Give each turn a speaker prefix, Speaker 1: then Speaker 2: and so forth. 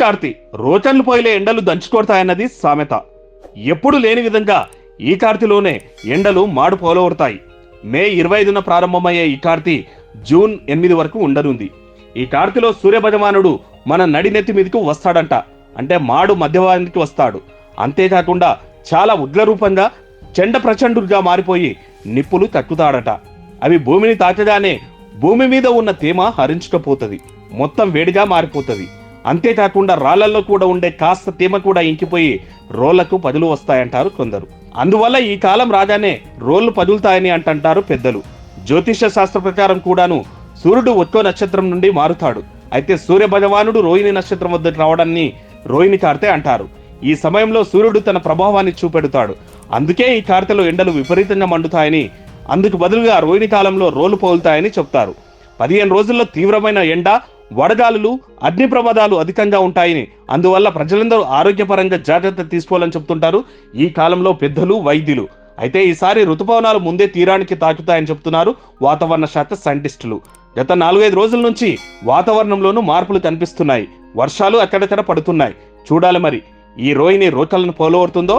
Speaker 1: కార్తీ రోజన్లు పోయిలే ఎండలు దంచుకొడతాయన్నది సామెత. ఎప్పుడు లేని విధంగా ఈ కార్తీలోనే ఎండలు మాడు పోలవడతాయి. మే 25న ప్రారంభమయ్యే ఈ కార్తీ జూన్ 8 వరకు ఉండనుంది. ఈ కార్తీలో సూర్యభగవానుడు మన నడినెత్తి మీదకు వస్తాడంట. అంటే మాడు మధ్యవానికి వస్తాడు. అంతేకాకుండా చాలా ఉగ్రరూపంగా చెండ ప్రచండుగా మారిపోయి నిప్పులు తక్కుతాడట. అవి భూమిని తాకగానే భూమి మీద ఉన్న తేమ హరించుకపోతుంది, మొత్తం వేడిగా మారిపోతుంది. అంతేకాకుండా రాళ్లలో కూడా ఉండే కాస్త తేమ కూడా ఇంకిపోయి రోళ్లకు పదులు వస్తాయంటారు కొందరు. అందువల్ల ఈ కాలం రాగానే రోళ్లు పదులుతాయని అంటారు పెద్దలు. జ్యోతిష శాస్త్ర ప్రకారం కూడాను సూర్యుడు ఒక్కో నక్షత్రం నుండి మారుతాడు. అయితే సూర్య భగవానుడు రోహిణి నక్షత్రం వద్దకు రావడాన్ని రోహిణి కార్తె అంటారు. ఈ సమయంలో సూర్యుడు తన ప్రభావాన్ని చూపెడతాడు. అందుకే ఈ కార్తెలో ఎండలు విపరీతంగా మండుతాయని, అందుకు బదులుగా రోహిణి కాలంలో రోలు పోలుతాయని చెప్తారు. 15 రోజుల్లో తీవ్రమైన ఎండ, వడగాలులు, అగ్ని ప్రమాదాలు అధికంగా ఉంటాయని, అందువల్ల ప్రజలందరూ ఆరోగ్యపరంగా జాగ్రత్త తీసుకోవాలని చెప్తుంటారు ఈ కాలంలో పెద్దలు, వైద్యులు. అయితే ఈసారి ఋతుపవనాలు ముందే తీరానికి తాకుతాయని చెప్తున్నారు వాతావరణ శాఖ సైంటిస్టులు. గత 4-5 రోజుల నుంచి వాతావరణంలోనూ మార్పులు కనిపిస్తున్నాయి. వర్షాలు అక్కడక్కడ పడుతున్నాయి. చూడాలి మరి ఈ రోహిణి రోకలను పోలవడుతుందో.